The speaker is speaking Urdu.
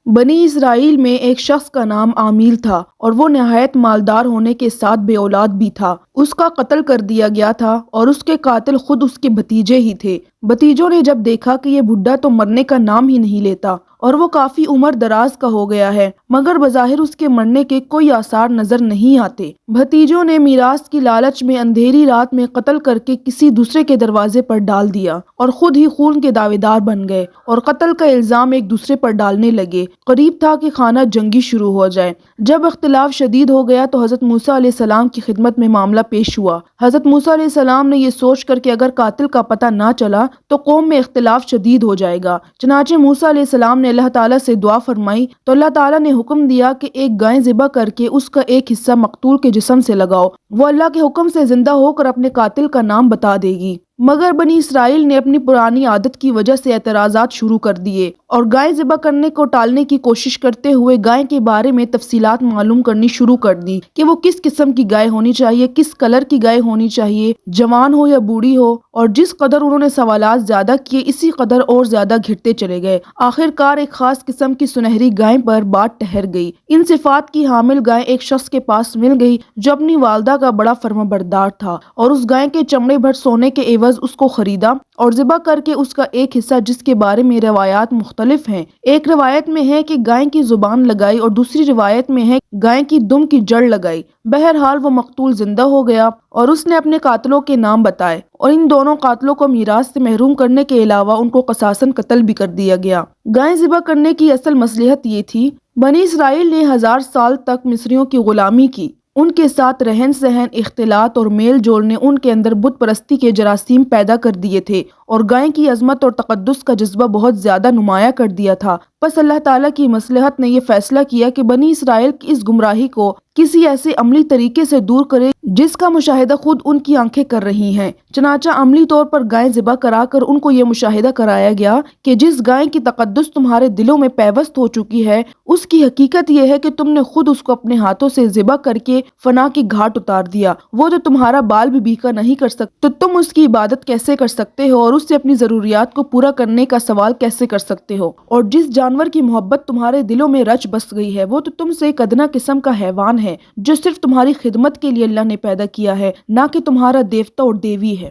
بنی اسرائیل میں ایک شخص کا نام عامیل تھا اور وہ نہایت مالدار ہونے کے ساتھ بے اولاد بھی تھا۔ اس کا قتل کر دیا گیا تھا اور اس کے قاتل خود اس کے بھتیجے ہی تھے۔ بھتیجوں نے جب دیکھا کہ یہ بڈھا تو مرنے کا نام ہی نہیں لیتا اور وہ کافی عمر دراز کا ہو گیا ہے مگر بظاہر اس کے مرنے کے کوئی آثار نظر نہیں آتے، بھتیجوں نے میراث کی لالچ میں اندھیری رات میں قتل کر کے کسی دوسرے کے دروازے پر ڈال دیا اور خود ہی خون کے دعویدار بن گئے اور قتل کا الزام ایک دوسرے پر ڈالنے لگے۔ قریب تھا کہ خانہ جنگی شروع ہو جائے۔ جب اختلاف شدید ہو گیا تو حضرت موسیٰ علیہ السلام کی خدمت میں معاملہ پیش ہوا۔ حضرت موسیٰ علیہ السلام نے یہ سوچ کر کہ اگر قاتل کا پتہ نہ چلا تو قوم میں اختلاف شدید ہو جائے گا، چنانچہ موسیٰ علیہ السلام نے اللہ تعالیٰ سے دعا فرمائی تو اللہ تعالیٰ نے حکم دیا کہ ایک گائے ذبح کر کے اس کا ایک حصہ مقتول کے جسم سے لگاؤ، وہ اللہ کے حکم سے زندہ ہو کر اپنے قاتل کا نام بتا دے گی۔ مگر بنی اسرائیل نے اپنی پرانی عادت کی وجہ سے اعتراضات شروع کر دیے اور گائے ذبح کرنے کو ٹالنے کی کوشش کرتے ہوئے گائے کے بارے میں تفصیلات معلوم کرنی شروع کر دی کہ وہ کس قسم کی گائے ہونی چاہیے، کس کلر کی گائے ہونی چاہیے، جوان ہو یا بوڑھی ہو، اور جس قدر انہوں نے سوالات زیادہ کیے اسی قدر اور زیادہ گھٹتے چلے گئے۔ آخرکار ایک خاص قسم کی سنہری گائے پر بات ٹھہر گئی۔ ان صفات کی حامل گائے ایک شخص کے پاس مل گئی جو اپنی والدہ کا بڑا فرمانبردار تھا اور اس گائے کے چمڑے بھر سونے کے عوض اس کو خریدا اور ذبح کر کے اس کا ایک حصہ، جس کے بارے میں روایات مختلف ہیں، ایک روایت میں ہے کہ گائے کی زبان لگائی اور دوسری روایت میں ہے گائے کی دم کی جڑ لگائی۔ بہرحال وہ مقتول زندہ ہو گیا اور اس نے اپنے قاتلوں کے نام بتائے اور ان دونوں قاتلوں کو میراث سے محروم کرنے کے علاوہ ان کو قصاصاً قتل بھی کر دیا گیا۔ گائے ذبح کرنے کی اصل مصلحت یہ تھی، بنی اسرائیل نے 1000 سال تک مصریوں کی غلامی کی، ان کے ساتھ رہن سہن، اختلاط اور میل جول نے ان کے اندر بت پرستی کے جراثیم پیدا کر دیے تھے اور گائے کی عظمت اور تقدس کا جذبہ بہت زیادہ نمایاں کر دیا تھا۔ پس اللہ تعالیٰ کی مصلحت نے یہ فیصلہ کیا کہ بنی اسرائیل کی اس گمراہی کو کسی ایسے عملی طریقے سے دور کرے جس کا مشاہدہ خود ان کی آنکھیں کر رہی ہیں۔ چنانچہ عملی طور پر گائے ذبح کرا کر ان کو یہ مشاہدہ کرایا گیا کہ جس گائے کی تقدس تمہارے دلوں میں پیوست ہو چکی ہے، اس کی حقیقت یہ ہے کہ تم نے خود اس کو اپنے ہاتھوں سے ذبح کر کے فنا کی گھاٹ اتار دیا۔ وہ جو تمہارا بال بھی بیکا نہیں کر سکتے تو تم اس کی عبادت کیسے کر سکتے ہو اور اس سے اپنی ضروریات کو پورا کرنے کا سوال کیسے کر سکتے ہو؟ اور جس جانور کی محبت تمہارے دلوں میں رچ بس گئی ہے وہ تو تم سے ایک ادنا قسم کا حیوان ہے جو صرف تمہاری خدمت کے لیے اللہ نے پیدا کیا ہے، نہ کہ تمہارا دیوتا اور دیوی ہے۔